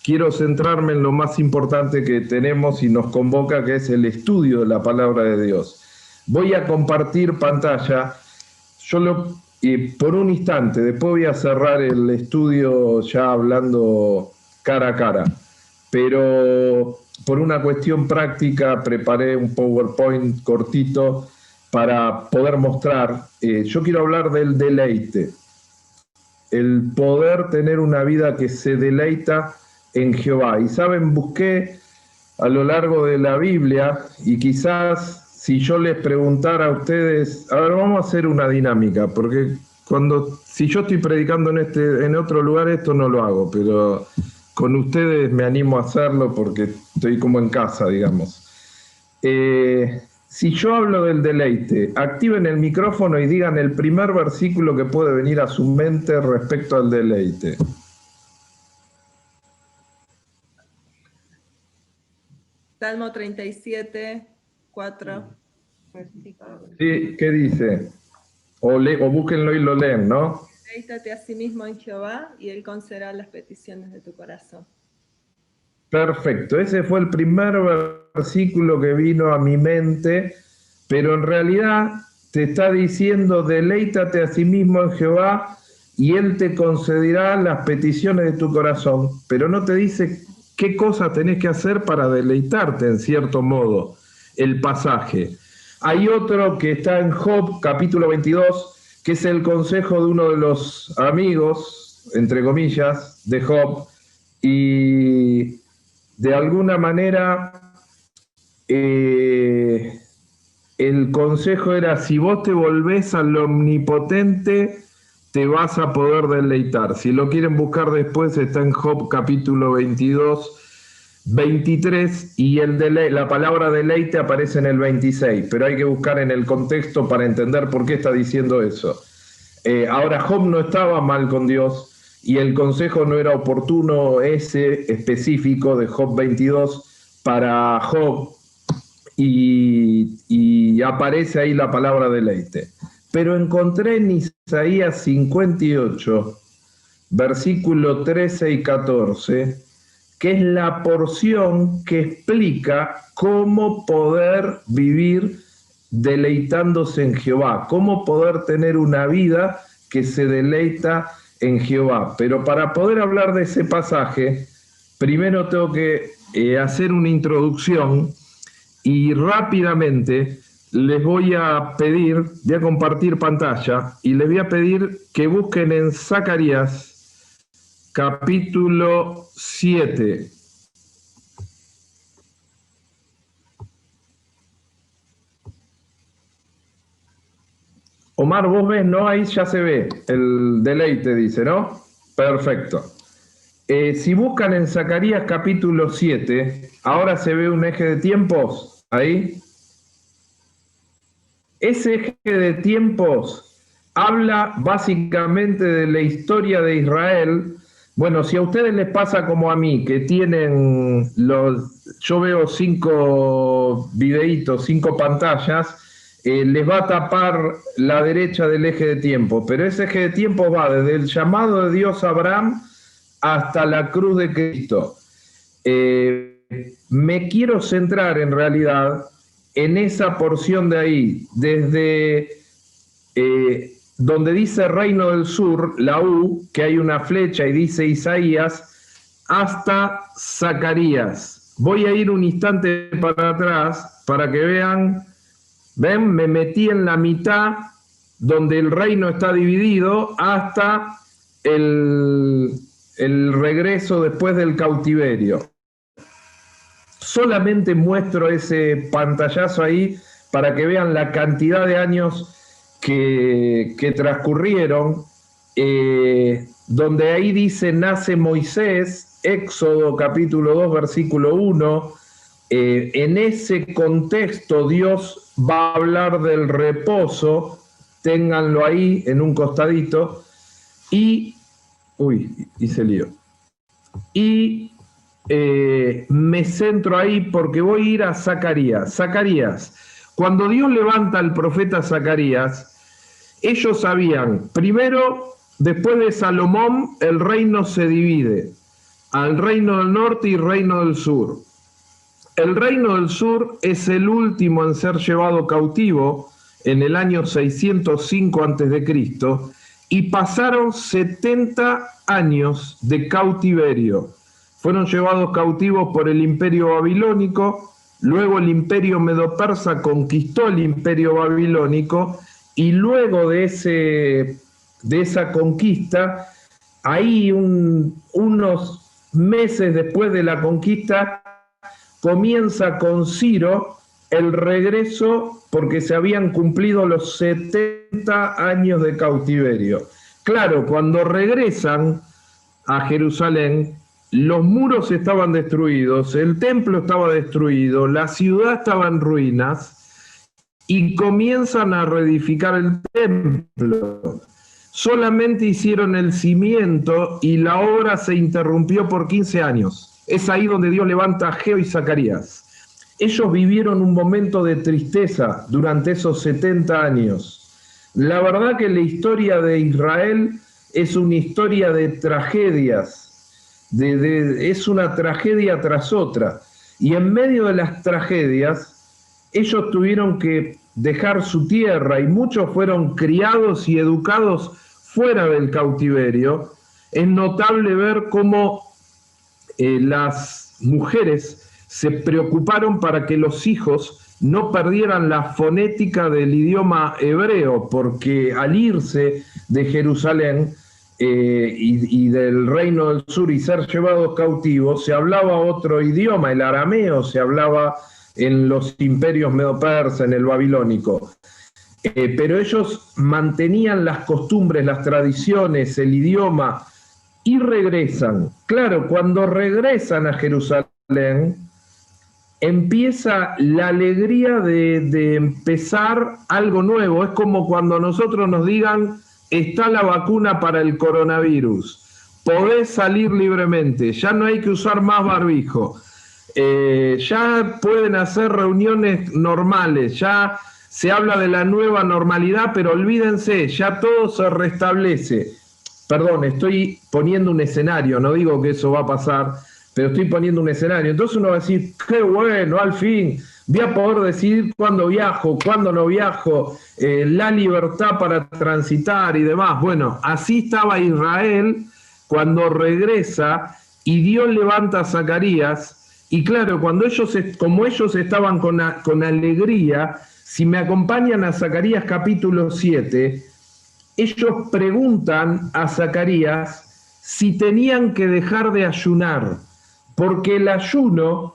quiero centrarme en lo más importante que tenemos y nos convoca, que es el estudio de la palabra de Dios. Voy a compartir pantalla, por un instante, después voy a cerrar el estudio ya hablando cara a cara, pero por una cuestión práctica preparé un PowerPoint cortito para poder mostrar. Yo quiero hablar del deleite, el poder tener una vida que se deleita en Jehová. Y saben, busqué a lo largo de la Biblia, y quizás si yo les preguntara a ustedes, a ver, vamos a hacer una dinámica, porque si yo estoy predicando en otro lugar, esto no lo hago, pero con ustedes me animo a hacerlo porque estoy como en casa, digamos. Si yo hablo del deleite, activen el micrófono y digan el primer versículo que puede venir a su mente respecto al deleite. Salmo 37, 4. Sí, ¿qué dice? O búsquenlo y lo leen, ¿no? Deleítate a sí mismo en Jehová y Él concederá las peticiones de tu corazón. Perfecto, ese fue el primer versículo que vino a mi mente, pero en realidad te está diciendo: deleítate a sí mismo en Jehová y Él te concederá las peticiones de tu corazón, pero no te dice qué cosa tenés que hacer para deleitarte, en cierto modo, el pasaje. Hay otro que está en Job, capítulo 22, que es el consejo de uno de los amigos, entre comillas, de Job, y de alguna manera el consejo era: si vos te volvés al omnipotente, te vas a poder deleitar. Si lo quieren buscar después, está en Job capítulo 22, 23, y la palabra deleite aparece en el 26, pero hay que buscar en el contexto para entender por qué está diciendo eso. Ahora, Job no estaba mal con Dios, y el consejo no era oportuno, ese específico de Job 22 para Job, y aparece ahí la palabra deleite. Pero encontré en Isaías 58, versículo 13 y 14, que es la porción que explica cómo poder vivir deleitándose en Jehová, cómo poder tener una vida que se deleita en Jehová. Pero para poder hablar de ese pasaje, primero tengo que hacer una introducción, y rápidamente les voy a pedir, voy a compartir pantalla, y les voy a pedir que busquen en Zacarías capítulo 7. Omar, vos ves, ¿no? Ahí ya se ve el deleite, dice, ¿no? Perfecto. Si buscan en Zacarías capítulo 7, ahora se ve un eje de tiempos, ahí. Ese eje de tiempos habla básicamente de la historia de Israel. Bueno, si a ustedes les pasa como a mí, que tienen yo veo 5 videitos, 5 pantallas, les va a tapar la derecha del eje de tiempo, pero ese eje de tiempo va desde el llamado de Dios a Abraham hasta la cruz de Cristo. Me quiero centrar en realidad en esa porción de ahí, desde donde dice Reino del Sur, la U, que hay una flecha y dice Isaías, hasta Zacarías. Voy a ir un instante para atrás para que vean. ¿Ven? Me metí en la mitad donde el reino está dividido hasta el regreso después del cautiverio. Solamente muestro ese pantallazo ahí para que vean la cantidad de años que transcurrieron, donde ahí dice nace Moisés, Éxodo capítulo 2 versículo 1, en ese contexto Dios va a hablar del reposo, ténganlo ahí en un costadito, hice lío. Y me centro ahí porque voy a ir a Zacarías. Zacarías, cuando Dios levanta al profeta Zacarías, ellos sabían, primero, después de Salomón, el reino se divide. al reino del norte y reino del sur. El reino del sur es el último en ser llevado cautivo en el año 605 a.C. y pasaron 70 años de cautiverio. Fueron llevados cautivos por el imperio babilónico, luego el imperio medo-persa conquistó el imperio babilónico y luego de esa conquista, ahí unos meses después de la conquista, comienza con Ciro el regreso porque se habían cumplido los 70 años de cautiverio. Claro, cuando regresan a Jerusalén, los muros estaban destruidos, el templo estaba destruido, la ciudad estaba en ruinas y comienzan a reedificar el templo. Solamente hicieron el cimiento y la obra se interrumpió por 15 años. Es ahí donde Dios levanta a Ageo y Zacarías. Ellos vivieron un momento de tristeza durante esos 70 años. La verdad que la historia de Israel es una historia de tragedias, es una tragedia tras otra. Y en medio de las tragedias, ellos tuvieron que dejar su tierra y muchos fueron criados y educados fuera del cautiverio. Es notable ver cómo las mujeres se preocuparon para que los hijos no perdieran la fonética del idioma hebreo, porque al irse de Jerusalén y del reino del sur y ser llevados cautivos, se hablaba otro idioma, el arameo se hablaba en los imperios medo-persa, en el babilónico. Pero ellos mantenían las costumbres, las tradiciones, el idioma, y regresan. Claro, cuando regresan a Jerusalén, empieza la alegría de empezar algo nuevo. Es como cuando nosotros nos digan, está la vacuna para el coronavirus, podés salir libremente, ya no hay que usar más barbijo, ya pueden hacer reuniones normales, ya se habla de la nueva normalidad, pero olvídense, ya todo se restablece. Perdón, estoy poniendo un escenario, no digo que eso va a pasar, pero estoy poniendo un escenario. Entonces uno va a decir, qué bueno, al fin, voy a poder decidir cuándo viajo, cuándo no viajo, la libertad para transitar y demás. Bueno, así estaba Israel cuando regresa y Dios levanta a Zacarías. Y claro, como ellos estaban con alegría, si me acompañan a Zacarías capítulo 7, ellos preguntan a Zacarías si tenían que dejar de ayunar, porque el ayuno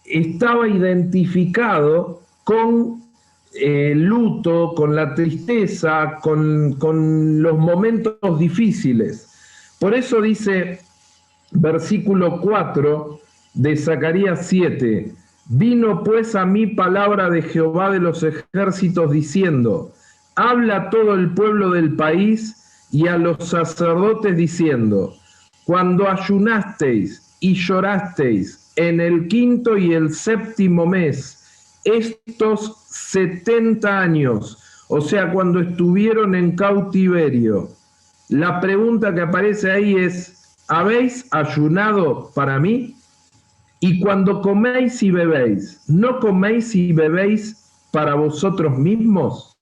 estaba identificado con el luto, con la tristeza, con los momentos difíciles. Por eso dice versículo 4 de Zacarías 7, vino pues a mí palabra de Jehová de los ejércitos diciendo, habla a todo el pueblo del país y a los sacerdotes diciendo, cuando ayunasteis y llorasteis en el 5º y el 7º mes, estos 70 años, o sea, cuando estuvieron en cautiverio, la pregunta que aparece ahí es, ¿habéis ayunado para mí? Y cuando coméis y bebéis, ¿no coméis y bebéis para vosotros mismos?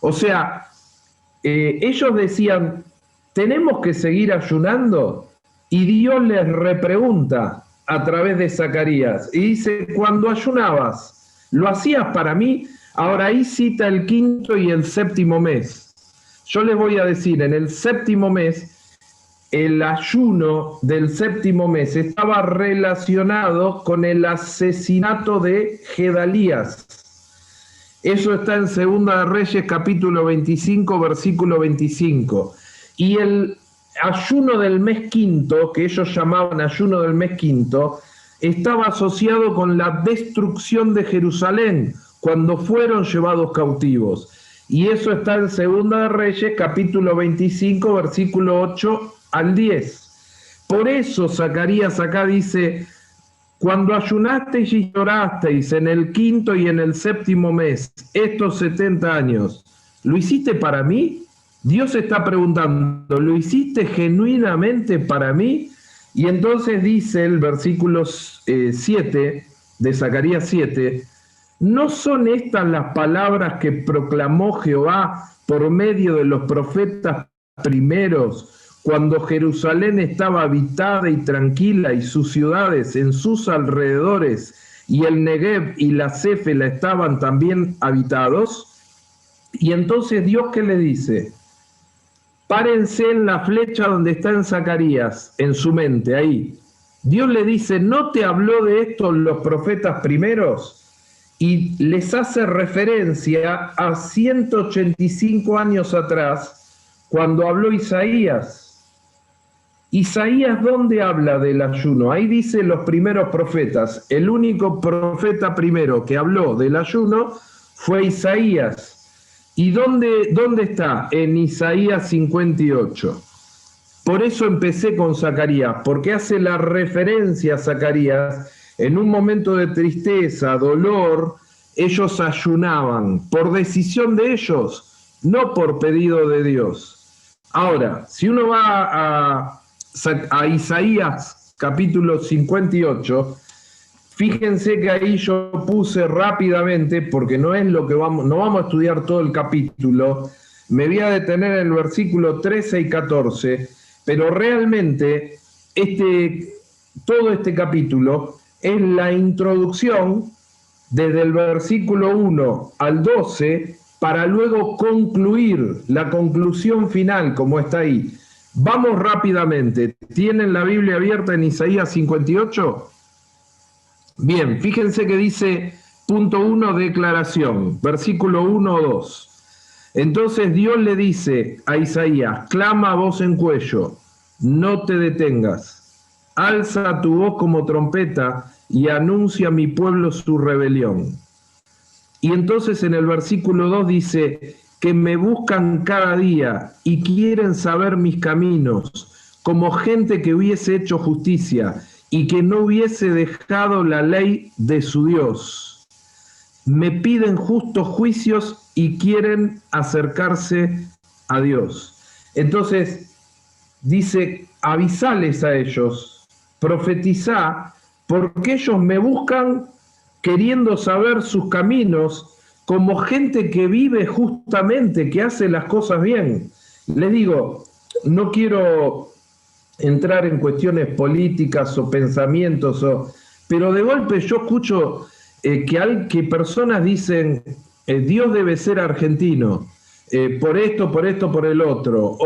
O sea, ellos decían, ¿tenemos que seguir ayunando? Y Dios les repregunta a través de Zacarías y dice, cuando ayunabas, ¿lo hacías para mí? Ahora ahí cita el 5º y el 7º mes. Yo les voy a decir, en el 7º mes, el ayuno del 7º mes estaba relacionado con el asesinato de Gedalías. Eso está en Segunda de Reyes, capítulo 25, versículo 25. Y el ayuno del mes 5º, que ellos llamaban ayuno del mes 5º, estaba asociado con la destrucción de Jerusalén, cuando fueron llevados cautivos. Y eso está en Segunda de Reyes, capítulo 25, versículo 8 al 10. Por eso Zacarías acá dice, cuando ayunasteis y llorasteis en el 5º y en el 7º mes, estos 70 años, ¿lo hiciste para mí? Dios está preguntando, ¿lo hiciste genuinamente para mí? Y entonces dice el versículo 7 de Zacarías 7, ¿no son estas las palabras que proclamó Jehová por medio de los profetas primeros, cuando Jerusalén estaba habitada y tranquila y sus ciudades en sus alrededores y el Negev y la Céfela estaban también habitados? Y entonces Dios, ¿qué le dice? Párense en la flecha donde está en Zacarías, en su mente, ahí. Dios le dice, ¿no te habló de esto los profetas primeros? Y les hace referencia a 185 años atrás, cuando habló Isaías. Isaías, ¿dónde habla del ayuno? Ahí dice los primeros profetas. El único profeta primero que habló del ayuno fue Isaías. ¿Y dónde está? En Isaías 58. Por eso empecé con Zacarías, porque hace la referencia a Zacarías. En un momento de tristeza, dolor, ellos ayunaban por decisión de ellos, no por pedido de Dios. Ahora, si uno va a Isaías capítulo 58, fíjense que ahí yo puse rápidamente, porque no es lo que no vamos a estudiar todo el capítulo, me voy a detener en el versículo 13 y 14, pero realmente todo este capítulo es la introducción desde el versículo 1 al 12 para luego concluir la conclusión final como está ahí. Vamos rápidamente. ¿Tienen la Biblia abierta en Isaías 58? Bien, fíjense que dice punto 1, declaración, versículo 1 o 2. Entonces Dios le dice a Isaías, clama a voz en cuello, no te detengas. Alza tu voz como trompeta y anuncia a mi pueblo su rebelión. Y entonces en el versículo 2 dice, que me buscan cada día y quieren saber mis caminos, como gente que hubiese hecho justicia y que no hubiese dejado la ley de su Dios. Me piden justos juicios y quieren acercarse a Dios. Entonces dice, avisales a ellos, profetizá, porque ellos me buscan queriendo saber sus caminos, como gente que vive justamente, que hace las cosas bien. Les digo, no quiero entrar en cuestiones políticas o pensamientos, pero de golpe yo escucho que personas dicen, Dios debe ser argentino, por esto, por el otro,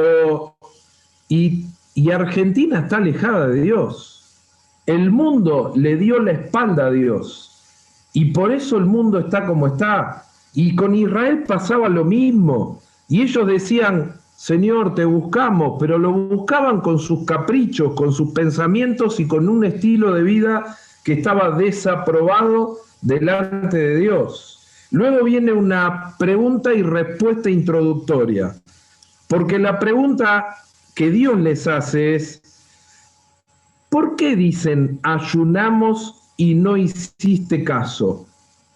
y Argentina está alejada de Dios. El mundo le dio la espalda a Dios y por eso el mundo está como está. Y con Israel pasaba lo mismo. Y ellos decían, Señor, te buscamos, pero lo buscaban con sus caprichos, con sus pensamientos y con un estilo de vida que estaba desaprobado delante de Dios. Luego viene una pregunta y respuesta introductoria. Porque la pregunta que Dios les hace es, ¿por qué dicen ayunamos y no hiciste caso?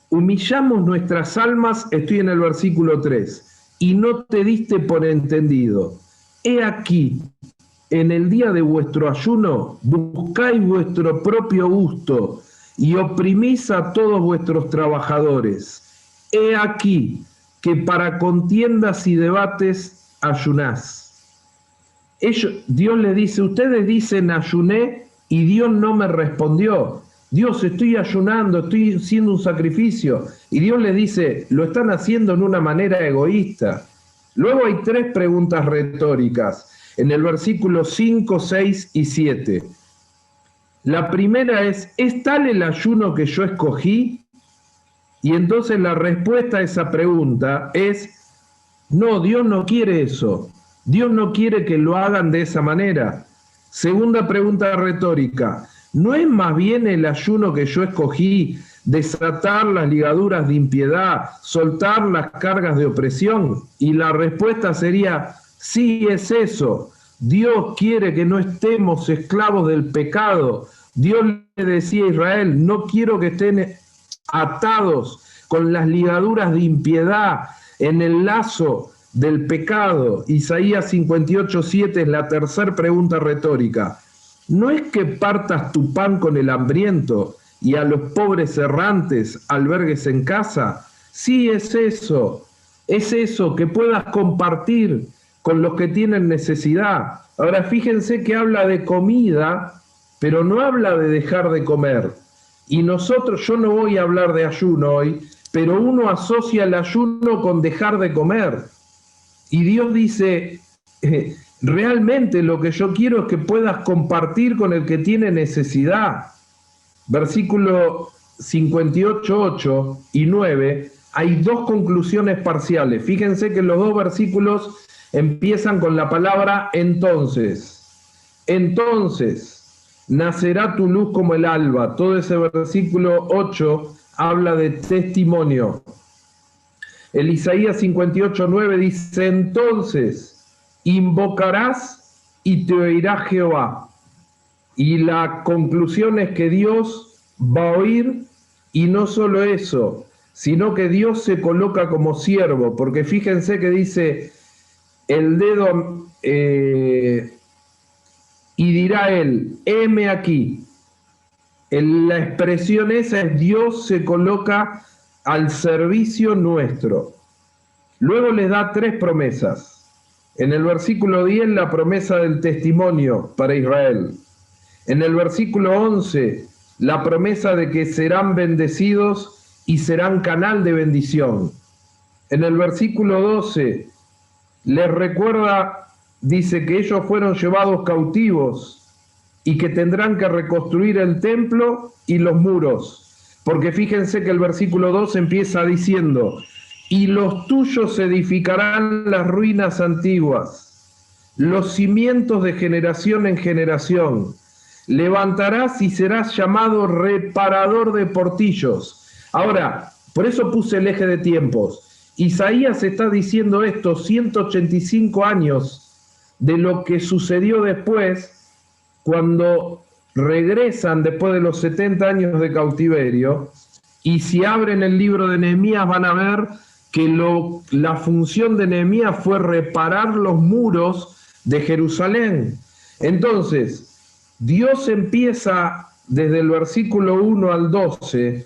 Humillamos nuestras almas, estoy en el versículo 3, y no te diste por entendido. He aquí, en el día de vuestro ayuno, buscáis vuestro propio gusto y oprimís a todos vuestros trabajadores. He aquí, que para contiendas y debates ayunás. Dios les dice, ustedes dicen ayuné y Dios no me respondió. Dios, estoy ayunando, estoy haciendo un sacrificio. Y Dios les dice, lo están haciendo en una manera egoísta. Luego hay 3 preguntas retóricas en el versículo 5, 6 y 7. La primera ¿es tal el ayuno que yo escogí? Y entonces la respuesta a esa pregunta es, no, Dios no quiere eso. Dios no quiere que lo hagan de esa manera. Segunda pregunta retórica, ¿no es más bien el ayuno que yo escogí desatar las ligaduras de impiedad, soltar las cargas de opresión? Y la respuesta sería, sí, es eso. Dios quiere que no estemos esclavos del pecado. Dios le decía a Israel, no quiero que estén atados con las ligaduras de impiedad en el lazo del pecado. Isaías 58:7 es la tercera pregunta retórica. ¿No es que partas tu pan con el hambriento y a los pobres errantes albergues en casa? Sí, es eso, que puedas compartir con los que tienen necesidad. Ahora fíjense que habla de comida, pero no habla de dejar de comer. Y nosotros, yo no voy a hablar de ayuno hoy, pero uno asocia el ayuno con dejar de comer. Y Dios dice, realmente lo que yo quiero es que puedas compartir con el que tiene necesidad. Versículo 58, 8 y 9, hay dos conclusiones parciales. Fíjense que los dos versículos empiezan con la palabra entonces. Entonces nacerá tu luz como el alba. Todo ese versículo 8 habla de testimonio. El Isaías 58, 9 dice, entonces invocarás y te oirá Jehová. Y la conclusión es que Dios va a oír, y no solo eso, sino que Dios se coloca como siervo, porque fíjense que dice el dedo, y dirá él, heme aquí. La expresión esa es Dios se coloca al servicio nuestro. Luego les da tres promesas. En el versículo 10 la promesa del testimonio para Israel. En el versículo 11 la promesa de que serán bendecidos y serán canal de bendición. En el versículo 12 les recuerda, dice que ellos fueron llevados cautivos y que tendrán que reconstruir el templo y los muros. Porque fíjense que el versículo 2 empieza diciendo, y los tuyos edificarán las ruinas antiguas, los cimientos de generación en generación. Levantarás y serás llamado reparador de portillos. Ahora, por eso puse el eje de tiempos. Isaías está diciendo esto 185 años de lo que sucedió después, cuando regresan después de los 70 años de cautiverio, y si abren el libro de Nehemías van a ver que la función de Nehemías fue reparar los muros de Jerusalén. Entonces, Dios empieza desde el versículo 1 al 12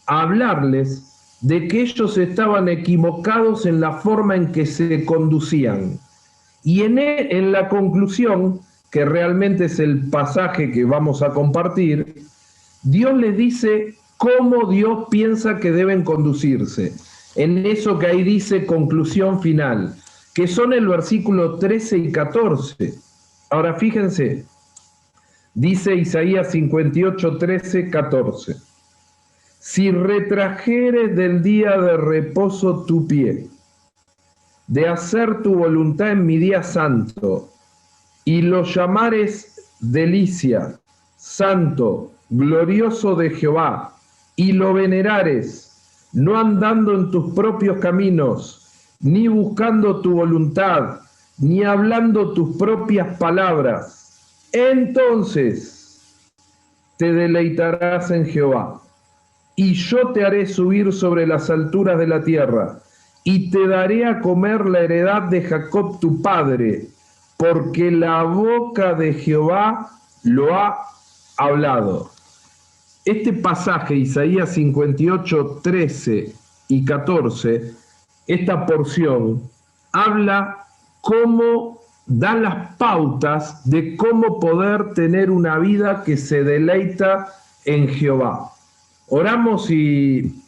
a hablarles de que ellos estaban equivocados en la forma en que se conducían. Y en la conclusión, que realmente es el pasaje que vamos a compartir, Dios les dice cómo Dios piensa que deben conducirse. En eso que ahí dice conclusión final, que son el versículo 13 y 14. Ahora fíjense, dice Isaías 58, 13, 14. Si retrajeres del día de reposo tu pie, de hacer tu voluntad en mi día santo, y lo llamares delicia, santo, glorioso de Jehová, y lo venerares, no andando en tus propios caminos, ni buscando tu voluntad, ni hablando tus propias palabras, entonces te deleitarás en Jehová, y yo te haré subir sobre las alturas de la tierra, y te daré a comer la heredad de Jacob tu padre, porque la boca de Jehová lo ha hablado. Este pasaje, Isaías 58, 13 y 14, esta porción, habla cómo da las pautas de cómo poder tener una vida que se deleita en Jehová. Oramos y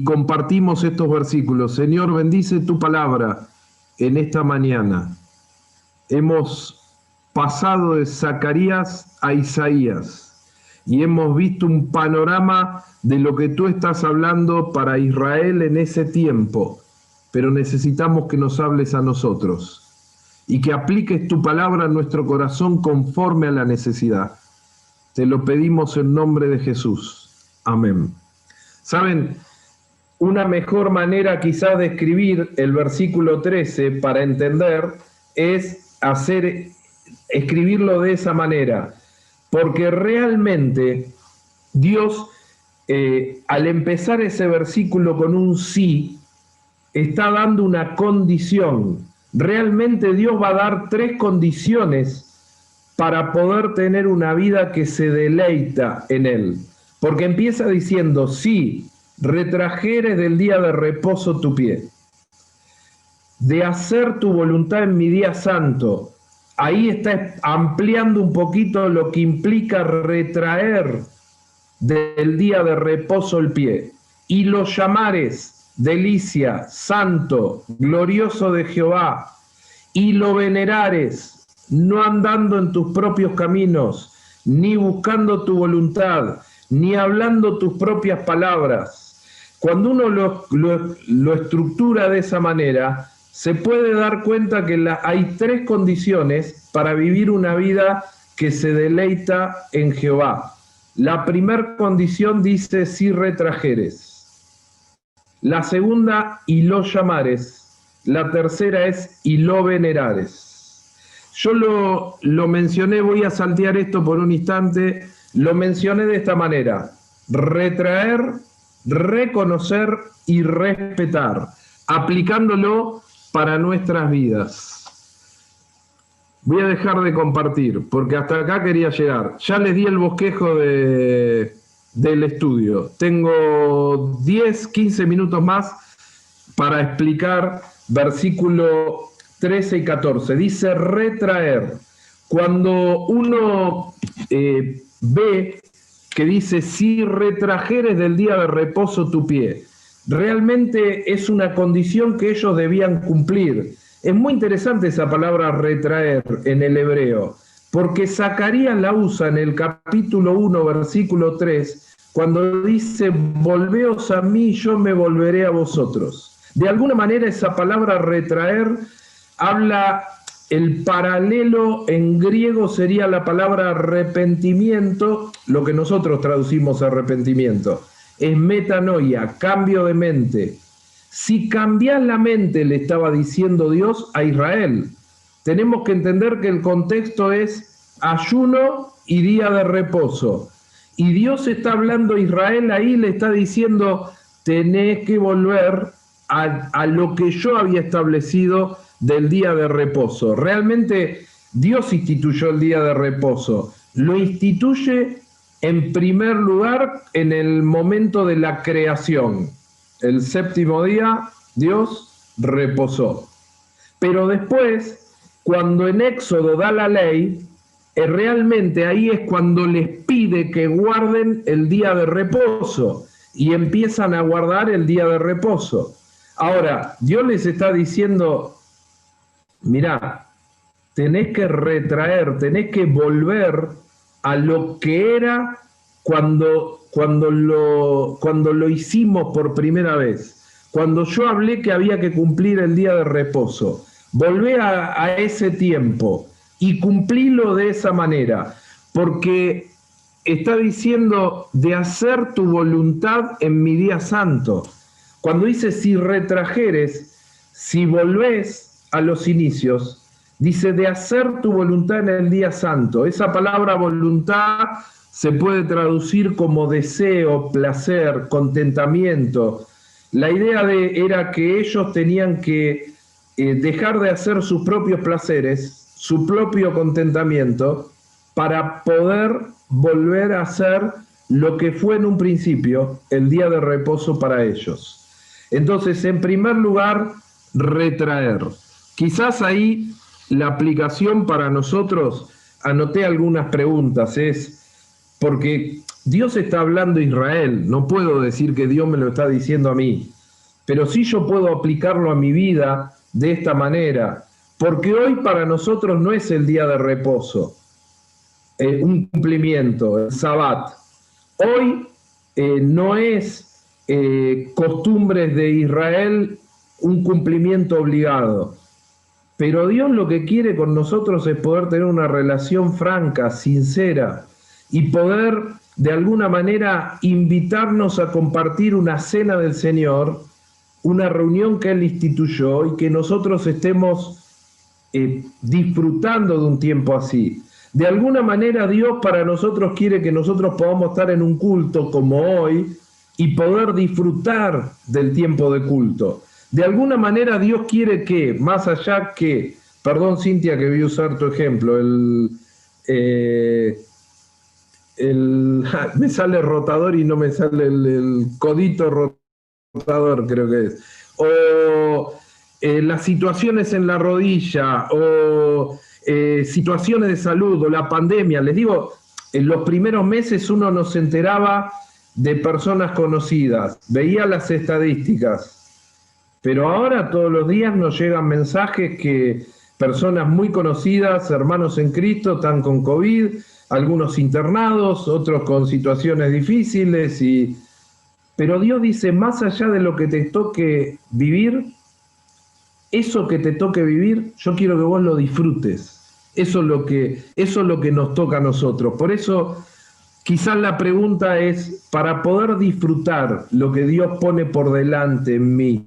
compartimos estos versículos. Señor, bendice tu palabra en esta mañana. Hemos pasado de Zacarías a Isaías y hemos visto un panorama de lo que tú estás hablando para Israel en ese tiempo, pero necesitamos que nos hables a nosotros y que apliques tu palabra a nuestro corazón conforme a la necesidad. Te lo pedimos en nombre de Jesús. Amén. ¿Saben? Una mejor manera quizás de escribir el versículo 13 para entender es escribirlo de esa manera, porque realmente Dios, al empezar ese versículo con un sí, está dando una condición. Realmente Dios va a dar tres condiciones para poder tener una vida que se deleita en Él. Porque empieza diciendo, sí, retrajeres del día de reposo tu pie, de hacer tu voluntad en mi día santo. Ahí está ampliando un poquito lo que implica retraer del día de reposo el pie. Y lo llamares delicia, santo, glorioso de Jehová, y lo venerares, no andando en tus propios caminos, ni buscando tu voluntad, ni hablando tus propias palabras. Cuando uno lo estructura de esa manera, se puede dar cuenta que hay tres condiciones para vivir una vida que se deleita en Jehová. La primera condición dice, si retrajeres. La segunda, y lo llamares. La tercera es, y lo venerares. Yo lo mencioné, voy a saltear esto por un instante, lo mencioné de esta manera: retraer, reconocer y respetar, aplicándolo para nuestras vidas. Voy a dejar de compartir, porque hasta acá quería llegar. Ya les di el bosquejo del estudio. Tengo 10, 15 minutos más para explicar versículo 13 y 14. Dice retraer. Cuando uno ve que dice, si retrajeres del día de reposo tu pie, realmente es una condición que ellos debían cumplir. Es muy interesante esa palabra retraer en el hebreo, porque Zacarías la usa en el capítulo 1, versículo 3, cuando dice, volveos a mí, yo me volveré a vosotros. De alguna manera esa palabra retraer habla, el paralelo en griego sería la palabra arrepentimiento, lo que nosotros traducimos arrepentimiento. Es metanoia, cambio de mente. Si cambias la mente, le estaba diciendo Dios a Israel. Tenemos que entender que el contexto es ayuno y día de reposo. Y Dios está hablando a Israel ahí, le está diciendo, tenés que volver a lo que yo había establecido del día de reposo. Realmente Dios instituyó el día de reposo. Lo instituye en primer lugar en el momento de la creación. El séptimo día Dios reposó. Pero después, cuando en Éxodo da la ley, realmente ahí es cuando les pide que guarden el día de reposo y empiezan a guardar el día de reposo. Ahora, Dios les está diciendo, mirá, tenés que retraer, tenés que volver a lo que era cuando lo hicimos por primera vez, cuando yo hablé que había que cumplir el día de reposo. Volvé a ese tiempo y cumplilo de esa manera, porque está diciendo de hacer tu voluntad en mi día santo. Cuando dice si retrajeres, si volvés a los inicios, dice de hacer tu voluntad en el día santo. Esa palabra voluntad se puede traducir como deseo, placer, contentamiento. La idea era que ellos tenían que dejar de hacer sus propios placeres, su propio contentamiento, para poder volver a hacer lo que fue en un principio el día de reposo para ellos. Entonces, en primer lugar, retraer. Quizás ahí la aplicación para nosotros, anoté algunas preguntas, es porque Dios está hablando a Israel, no puedo decir que Dios me lo está diciendo a mí, pero sí yo puedo aplicarlo a mi vida de esta manera, porque hoy para nosotros no es el día de reposo, un cumplimiento, el Sabbat. Hoy no es costumbres de Israel un cumplimiento obligado. Pero Dios lo que quiere con nosotros es poder tener una relación franca, sincera, y poder de alguna manera invitarnos a compartir una cena del Señor, una reunión que Él instituyó y que nosotros estemos disfrutando de un tiempo así. De alguna manera Dios para nosotros quiere que nosotros podamos estar en un culto como hoy y poder disfrutar del tiempo de culto. De alguna manera Dios quiere que, más allá que, perdón Cintia que voy a usar tu ejemplo, me sale rotador y no me sale el codito rotador, creo que es. O las situaciones en la rodilla, o situaciones de salud, o la pandemia. Les digo, en los primeros meses uno no se enteraba de personas conocidas, veía las estadísticas, pero ahora todos los días nos llegan mensajes que personas muy conocidas, hermanos en Cristo, están con COVID, algunos internados, otros con situaciones difíciles, pero Dios dice, más allá de lo que te toque vivir, eso que te toque vivir, yo quiero que vos lo disfrutes. Eso es lo que nos toca a nosotros. Por eso, quizás la pregunta es, para poder disfrutar lo que Dios pone por delante en mí,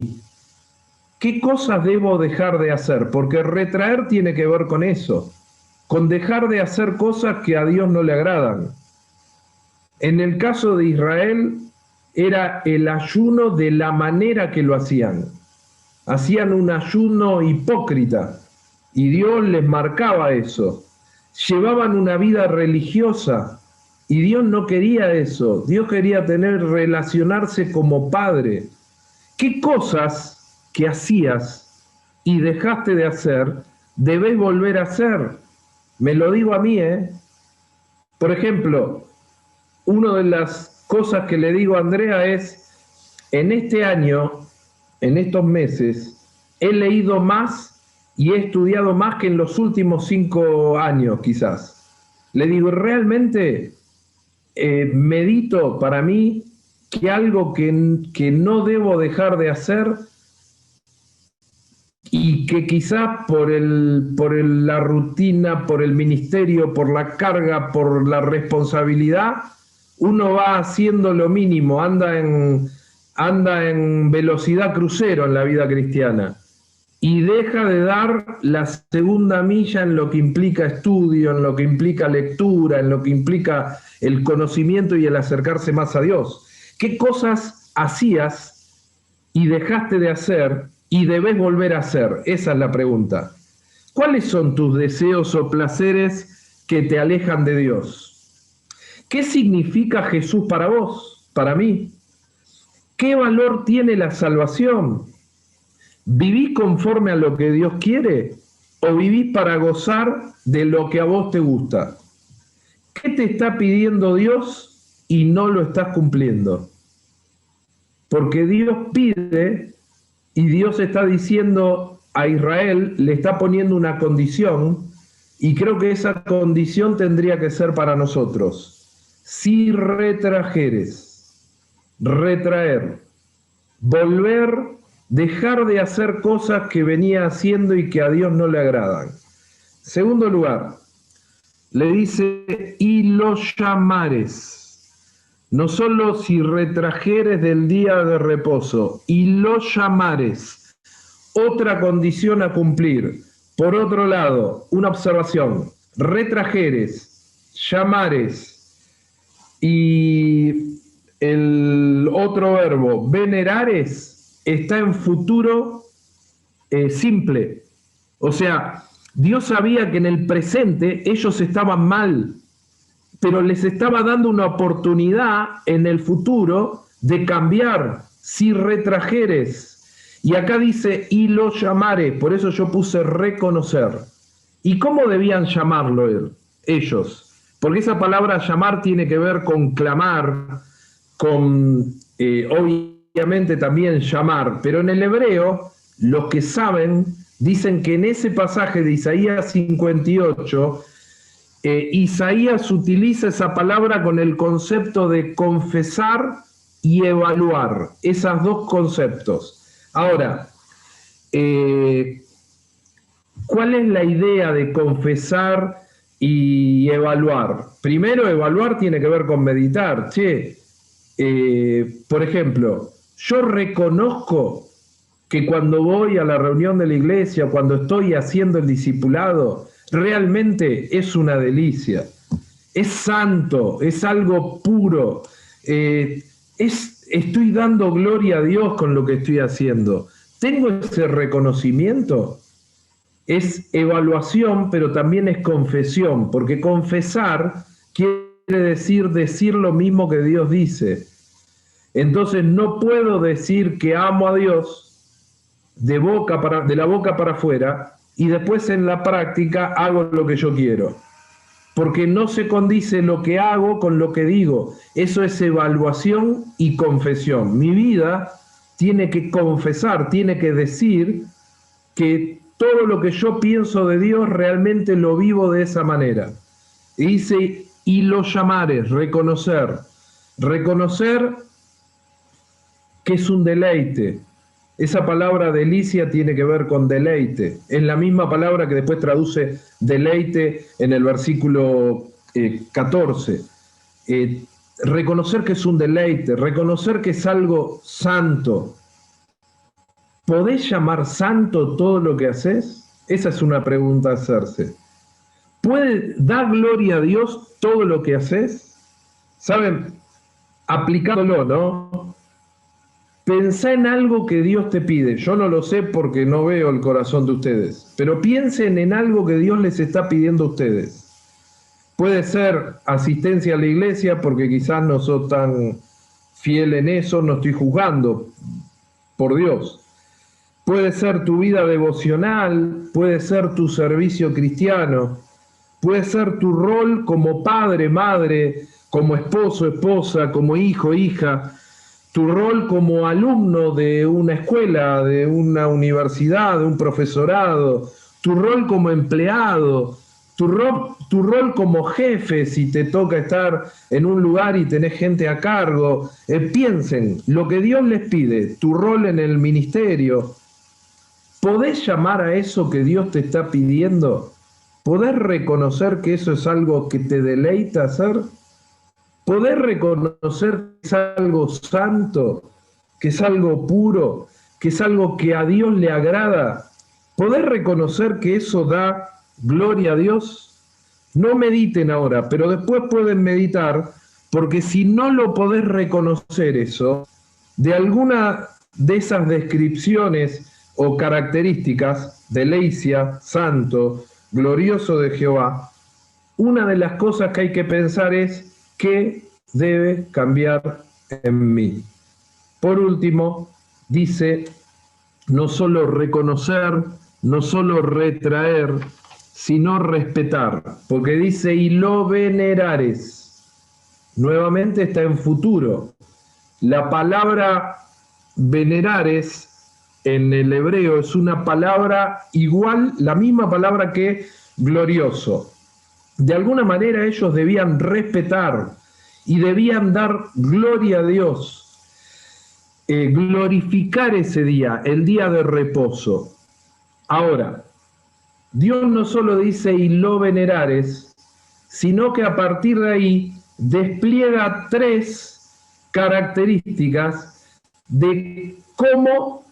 ¿qué cosas debo dejar de hacer? Porque retraer tiene que ver con eso, con dejar de hacer cosas que a Dios no le agradan. En el caso de Israel, era el ayuno de la manera que lo hacían. Hacían un ayuno hipócrita y Dios les marcaba eso. Llevaban una vida religiosa y Dios no quería eso. Dios quería relacionarse como padre. ¿Qué cosas que hacías y dejaste de hacer debes volver a hacer? Me lo digo a mí, ¿eh? Por ejemplo, una de las cosas que le digo a Andrea es, en este año, en estos meses, he leído más y he estudiado más que en los últimos 5 años, quizás. Le digo, realmente medito para mí que algo que no debo dejar de hacer y que quizás por la rutina, por el ministerio, por la carga, por la responsabilidad, uno va haciendo lo mínimo, anda en velocidad crucero en la vida cristiana y deja de dar la segunda milla en lo que implica estudio, en lo que implica lectura, en lo que implica el conocimiento y el acercarse más a Dios. ¿Qué cosas hacías y dejaste de hacer y debes volver a hacer? Esa es la pregunta. ¿Cuáles son tus deseos o placeres que te alejan de Dios? ¿Qué significa Jesús para vos, para mí? ¿Qué valor tiene la salvación? ¿Vivís conforme a lo que Dios quiere o vivís para gozar de lo que a vos te gusta? ¿Qué te está pidiendo Dios y no lo estás cumpliendo? Porque Dios pide y Dios está diciendo a Israel, le está poniendo una condición y creo que esa condición tendría que ser para nosotros. Si retrajeres, retraer, volver, dejar de hacer cosas que venía haciendo y que a Dios no le agradan. Segundo lugar, le dice, y los llamares, no solo si retrajeres del día de reposo, y los llamares, otra condición a cumplir. Por otro lado, una observación, retrajeres, llamares, y el otro verbo, venerares, está en futuro simple. O sea, Dios sabía que en el presente ellos estaban mal, pero les estaba dando una oportunidad en el futuro de cambiar, si retrajeres. Y acá dice, y lo llamaré, por eso yo puse reconocer. ¿Y cómo debían llamarlo ellos? Porque esa palabra llamar tiene que ver con clamar, con obviamente también llamar, pero en el hebreo, los que saben, dicen que en ese pasaje de Isaías 58, Isaías utiliza esa palabra con el concepto de confesar y evaluar, esos dos conceptos. Ahora, ¿cuál es la idea de confesar y evaluar? Primero, evaluar tiene que ver con meditar. Por ejemplo, yo reconozco que cuando voy a la reunión de la iglesia, cuando estoy haciendo el discipulado, realmente es una delicia. Es santo, es algo puro. Estoy dando gloria a Dios con lo que estoy haciendo. ¿Tengo ese reconocimiento? es evaluación, pero también es confesión, porque confesar quiere decir lo mismo que Dios dice. Entonces no puedo decir que amo a Dios de la boca para afuera y después en la práctica hago lo que yo quiero, porque no se condice lo que hago con lo que digo. Eso es evaluación y confesión. Mi vida tiene que confesar, tiene que decir que todo lo que yo pienso de Dios realmente lo vivo de esa manera. Y dice, y lo llamares, reconocer que es un deleite. Esa palabra delicia tiene que ver con deleite. Es la misma palabra que después traduce deleite en el versículo 14. Reconocer que es un deleite, reconocer que es algo santo. ¿Podés llamar santo todo lo que haces? Esa es una pregunta a hacerse. ¿Puede dar gloria a Dios todo lo que haces? ¿Saben? Aplicándolo, ¿no? Pensá en algo que Dios te pide. Yo no lo sé porque no veo el corazón de ustedes, pero piensen en algo que Dios les está pidiendo a ustedes. Puede ser asistencia a la iglesia, porque quizás no soy tan fiel en eso, no estoy juzgando, por Dios. Puede ser tu vida devocional, puede ser tu servicio cristiano, puede ser tu rol como padre, madre, como esposo, esposa, como hijo, hija, tu rol como alumno de una escuela, de una universidad, de un profesorado, tu rol como empleado, tu rol como jefe si te toca estar en un lugar y tenés gente a cargo. Piensen, lo que Dios les pide, tu rol en el ministerio, ¿podés llamar a eso que Dios te está pidiendo? ¿Podés reconocer que eso es algo que te deleita hacer? ¿Podés reconocer que es algo santo, que es algo puro, que es algo que a Dios le agrada? ¿Podés reconocer que eso da gloria a Dios? No mediten ahora, pero después pueden meditar, porque si no lo podés reconocer eso, de alguna de esas descripciones o características, delicia, santo, glorioso de Jehová, una de las cosas que hay que pensar es ¿qué debe cambiar en mí? Por último, dice, no solo reconocer, no solo retraer, sino respetar, porque dice, y lo venerares. Nuevamente está en futuro. La palabra venerares en el hebreo es una palabra igual, la misma palabra que glorioso. De alguna manera ellos debían respetar y debían dar gloria a Dios, glorificar ese día, el día de reposo. Ahora, Dios no solo dice y lo venerares, sino que a partir de ahí despliega 3 características de cómo,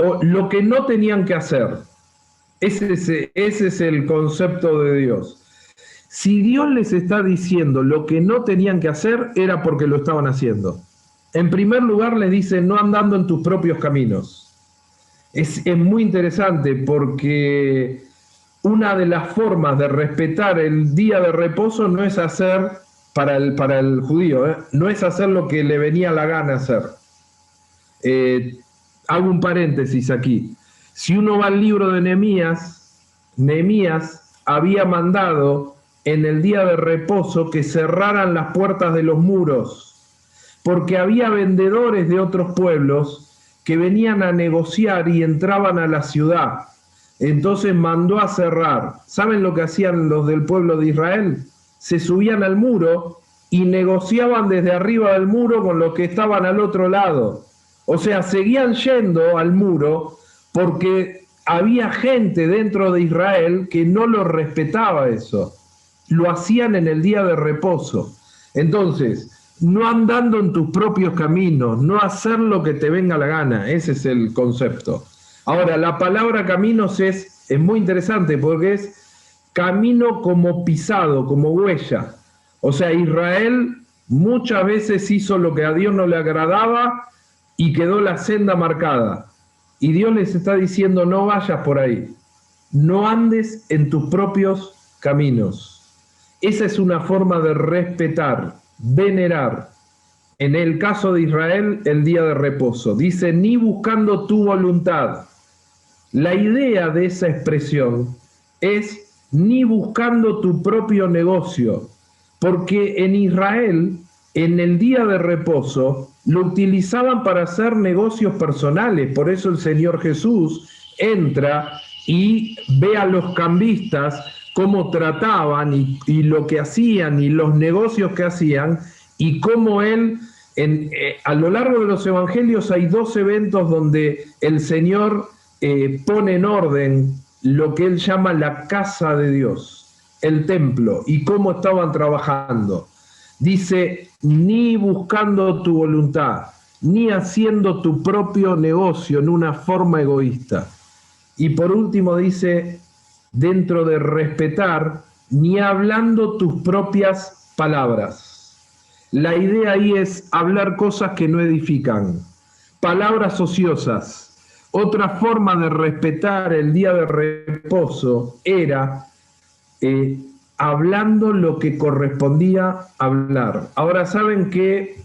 o lo que no tenían que hacer. Ese es el concepto de Dios. Si Dios les está diciendo lo que no tenían que hacer, era porque lo estaban haciendo. En primer lugar les dice, no andando en tus propios caminos. Es muy interesante porque una de las formas de respetar el día de reposo no es hacer, para el judío, no es hacer lo que le venía la gana hacer. Hago un paréntesis aquí. Si uno va al libro de Nehemías había mandado en el día de reposo que cerraran las puertas de los muros, porque había vendedores de otros pueblos que venían a negociar y entraban a la ciudad. Entonces mandó a cerrar. ¿Saben lo que hacían los del pueblo de Israel? Se subían al muro y negociaban desde arriba del muro con los que estaban al otro lado. O sea, seguían yendo al muro porque había gente dentro de Israel que no lo respetaba eso. Lo hacían en el día de reposo. Entonces, no andando en tus propios caminos, no hacer lo que te venga la gana. Ese es el concepto. Ahora, la palabra caminos es muy interesante porque es camino como pisado, como huella. O sea, Israel muchas veces hizo lo que a Dios no le agradaba y quedó la senda marcada. Y Dios les está diciendo, no vayas por ahí. no andes en tus propios caminos. Esa es una forma de respetar, venerar, en el caso de Israel, el día de reposo. Dice, ni buscando tu voluntad. La idea de esa expresión es ni buscando tu propio negocio, porque en Israel, en el día de reposo, lo utilizaban para hacer negocios personales. Por eso el Señor Jesús entra y ve a los cambistas cómo trataban y lo que hacían y los negocios que hacían, y cómo él, a lo largo de los evangelios hay 2 eventos donde el Señor pone en orden lo que él llama la casa de Dios, el templo, y cómo estaban trabajando. Dice, ni buscando tu voluntad, ni haciendo tu propio negocio en una forma egoísta. Y por último dice, dentro de respetar, ni hablando tus propias palabras. La idea ahí es hablar cosas que no edifican, palabras ociosas. Otra forma de respetar el día de reposo era hablando lo que correspondía hablar. Ahora saben que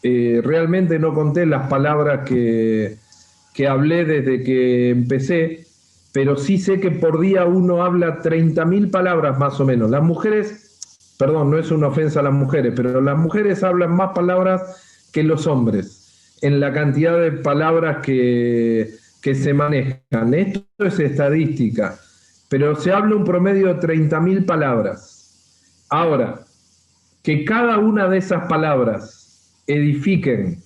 realmente no conté las palabras que hablé desde que empecé, pero sí sé que por día uno habla 30.000 palabras más o menos. Las mujeres, perdón, no es una ofensa a las mujeres, pero las mujeres hablan más palabras que los hombres en la cantidad de palabras que se manejan. Esto es estadística, pero se habla un promedio de 30.000 palabras. Ahora, que cada una de esas palabras edifiquen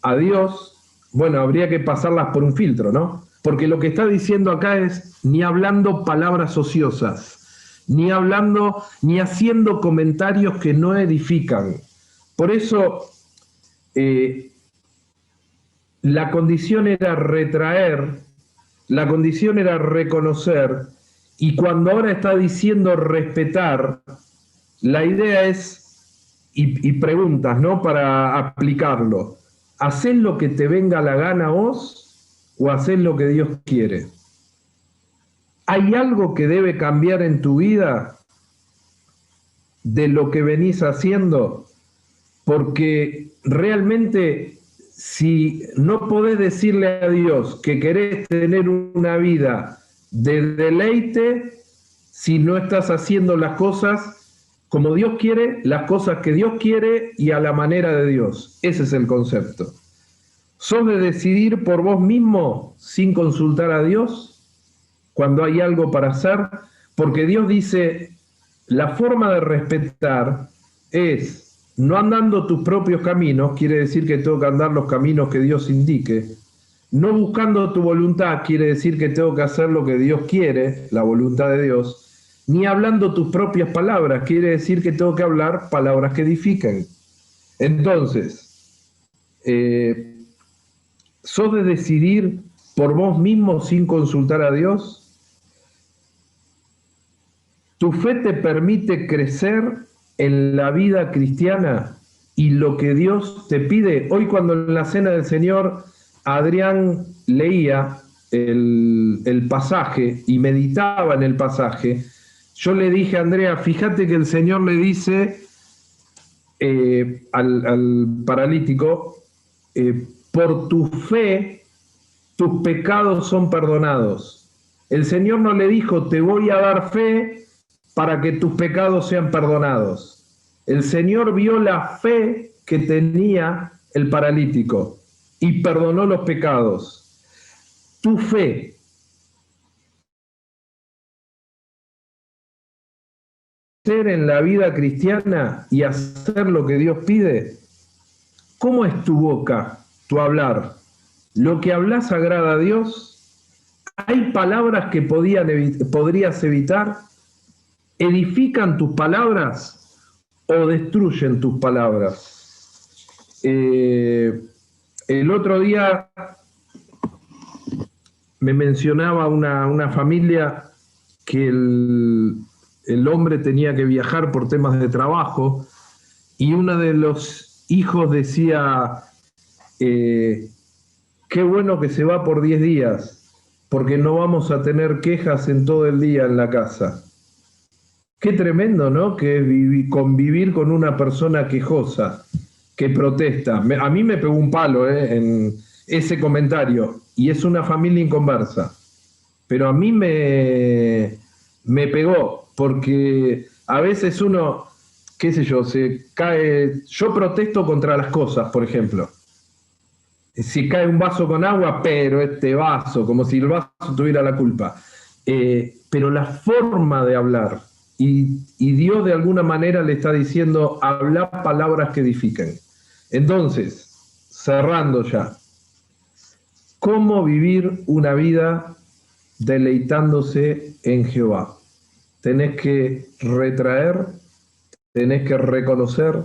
a Dios, bueno, habría que pasarlas por un filtro, ¿no? Porque lo que está diciendo acá es ni hablando palabras ociosas, ni hablando, ni haciendo comentarios que no edifican. Por eso, la condición era retraer, la condición era reconocer, y cuando ahora está diciendo respetar, la idea es, y preguntas, ¿no? Para aplicarlo, ¿hacés lo que te venga la gana a vos o hacés lo que Dios quiere? ¿Hay algo que debe cambiar en tu vida de lo que venís haciendo? Porque realmente, si no podés decirle a Dios que querés tener una vida de deleite, si no estás haciendo las cosas como Dios quiere, las cosas que Dios quiere y a la manera de Dios. Ese es el concepto. ¿Sos de decidir por vos mismo sin consultar a Dios cuando hay algo para hacer? Porque Dios dice, la forma de respetar es no andando tus propios caminos, quiere decir que tengo que andar los caminos que Dios indique. No buscando tu voluntad, quiere decir que tengo que hacer lo que Dios quiere, la voluntad de Dios. Ni hablando tus propias palabras, quiere decir que tengo que hablar palabras que edifiquen. Entonces, ¿sos de decidir por vos mismo sin consultar a Dios? ¿Tu fe te permite crecer en la vida cristiana y lo que Dios te pide? Hoy, cuando en la Cena del Señor Adrián leía el pasaje y meditaba en el pasaje, yo le dije a Andrea, fíjate que el Señor le dice al paralítico, por tu fe tus pecados son perdonados. El Señor no le dijo, te voy a dar fe para que tus pecados sean perdonados. El Señor vio la fe que tenía el paralítico y perdonó los pecados. Tu fe en la vida cristiana y hacer lo que Dios pide. ¿Cómo es tu boca, tu hablar? ¿Lo que hablas agrada a Dios? ¿Hay palabras que podrías evitar? ¿Edifican tus palabras o destruyen tus palabras? El otro día me mencionaba una familia que el hombre tenía que viajar por temas de trabajo y uno de los hijos decía, qué bueno que se va por 10 días. porque no vamos a tener quejas en todo el día en la casa. Qué tremendo, ¿no? Que es convivir con una persona quejosa, que protesta. A mí me pegó un palo en ese comentario, y es una familia inconversa. Pero a mí me pegó, porque a veces uno, qué sé yo, se cae. Yo protesto contra las cosas, por ejemplo. Si cae un vaso con agua, pero este vaso, como si el vaso tuviera la culpa. Pero la forma de hablar, y Dios de alguna manera le está diciendo, habla palabras que edifiquen. Entonces, cerrando ya, ¿cómo vivir una vida deleitándose en Jehová? Tenés que retraer, tenés que reconocer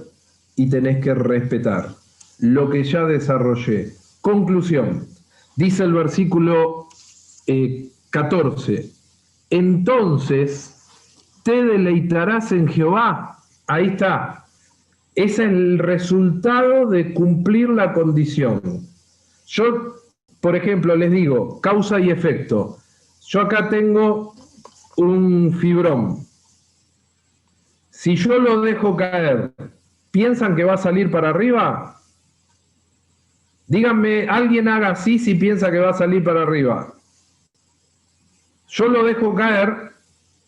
y tenés que respetar lo que ya desarrollé. Conclusión, dice el versículo 14, entonces te deleitarás en Jehová. Ahí está. Ese es el resultado de cumplir la condición. Yo, por ejemplo, les digo, causa y efecto. Yo acá tengo un fibrón. Si yo lo dejo caer, ¿piensan que va a salir para arriba? Díganme, alguien haga así si piensa que va a salir para arriba. Yo lo dejo caer,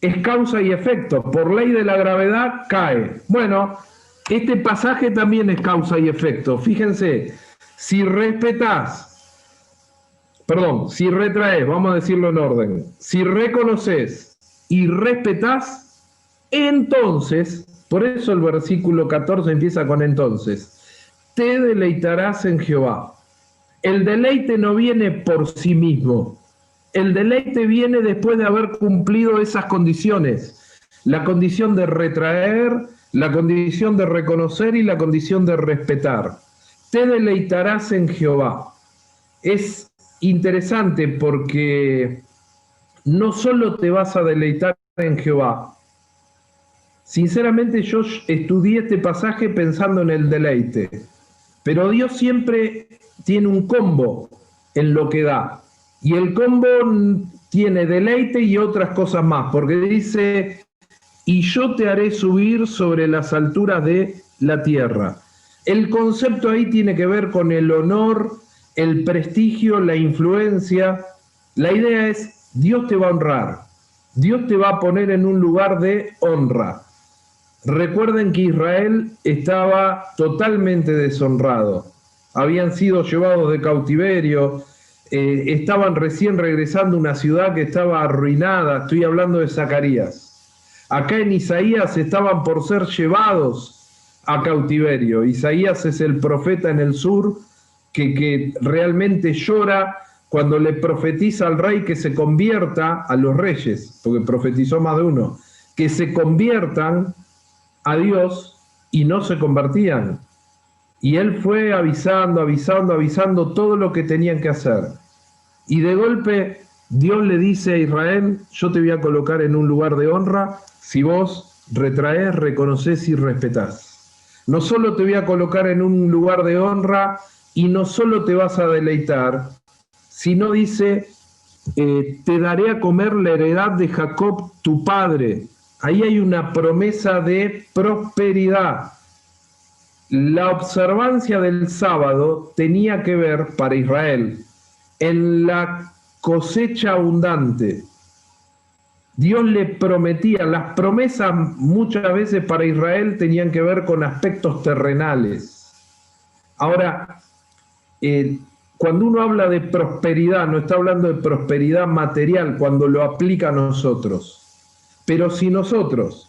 es causa y efecto. Por ley de la gravedad cae. Bueno, este pasaje también es causa y efecto. Fíjense, si retraes, vamos a decirlo en orden. Si reconoces y respetás, entonces, por eso el versículo 14 empieza con entonces, te deleitarás en Jehová. El deleite no viene por sí mismo. El deleite viene después de haber cumplido esas condiciones. La condición de retraer, la condición de reconocer y la condición de respetar. Te deleitarás en Jehová. Es interesante porque no solo te vas a deleitar en Jehová. Sinceramente yo estudié este pasaje pensando en el deleite. Pero Dios siempre tiene un combo en lo que da. Y el combo tiene deleite y otras cosas más. Porque dice, y yo te haré subir sobre las alturas de la tierra. El concepto ahí tiene que ver con el honor, el prestigio, la influencia. La idea es, Dios te va a honrar. Dios te va a poner en un lugar de honra. Recuerden que Israel estaba totalmente deshonrado. Habían sido llevados de cautiverio, estaban recién regresando a una ciudad que estaba arruinada. Estoy hablando de Zacarías. Acá en Isaías estaban por ser llevados a cautiverio. Isaías es el profeta en el sur que realmente llora cuando le profetiza al rey que se convierta, a los reyes, porque profetizó más de uno, que se conviertan a Dios, y no se convertían. Y él fue avisando todo lo que tenían que hacer. Y de golpe Dios le dice a Israel, yo te voy a colocar en un lugar de honra si vos retraés, reconoces y respetás. No solo te voy a colocar en un lugar de honra y no solo te vas a deleitar, sino dice, te daré a comer la heredad de Jacob tu padre. Ahí hay una promesa de prosperidad. La observancia del sábado tenía que ver para Israel en la cosecha abundante. Dios le prometía, las promesas muchas veces para Israel tenían que ver con aspectos terrenales. Ahora, cuando uno habla de prosperidad, no está hablando de prosperidad material cuando lo aplica a nosotros. Pero si nosotros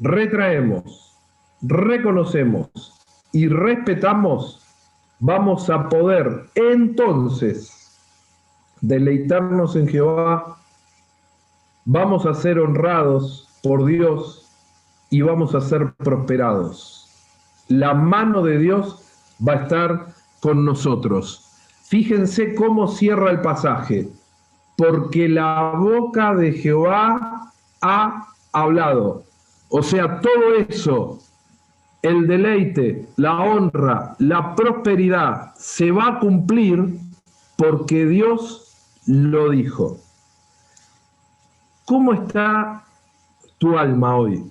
retraemos, reconocemos y respetamos, vamos a poder entonces deleitarnos en Jehová, vamos a ser honrados por Dios y vamos a ser prosperados. La mano de Dios va a estar con nosotros. Fíjense cómo cierra el pasaje. Porque la boca de Jehová ha hablado. O sea, todo eso, el deleite, la honra, la prosperidad, se va a cumplir porque Dios lo dijo. ¿Cómo está tu alma hoy?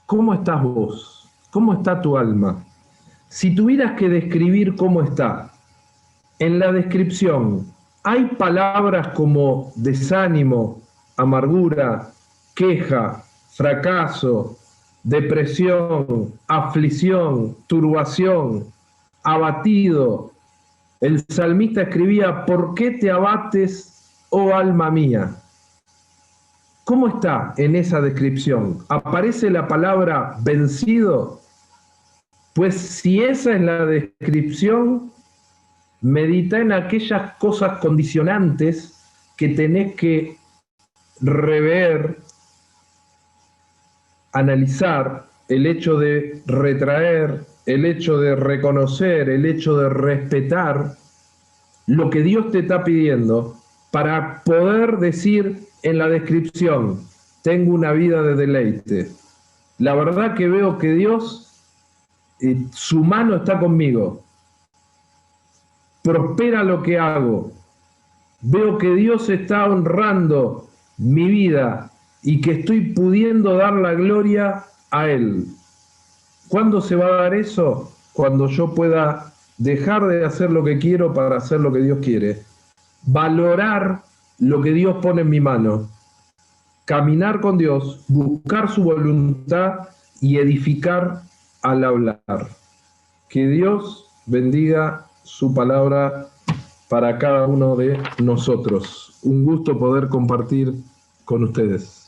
¿Cómo estás vos? ¿Cómo está tu alma? Si tuvieras que describir cómo está, en la descripción, ¿hay palabras como desánimo, amargura, queja, fracaso, depresión, aflicción, turbación, abatido? El salmista escribía: ¿por qué te abates, oh alma mía? ¿Cómo está en esa descripción? ¿Aparece la palabra vencido? Pues si esa es la descripción, medita en aquellas cosas condicionantes que tenés que rever, analizar, el hecho de retraer, el hecho de reconocer, el hecho de respetar lo que Dios te está pidiendo para poder decir en la descripción: tengo una vida de deleite. La verdad que veo que Dios, su mano está conmigo. Prospera lo que hago. Veo que Dios está honrando mi vida y que estoy pudiendo dar la gloria a Él. ¿Cuándo se va a dar eso? Cuando yo pueda dejar de hacer lo que quiero para hacer lo que Dios quiere. Valorar lo que Dios pone en mi mano. Caminar con Dios, buscar su voluntad y edificar al hablar. Que Dios bendiga su palabra para cada uno de nosotros. Un gusto poder compartir con ustedes.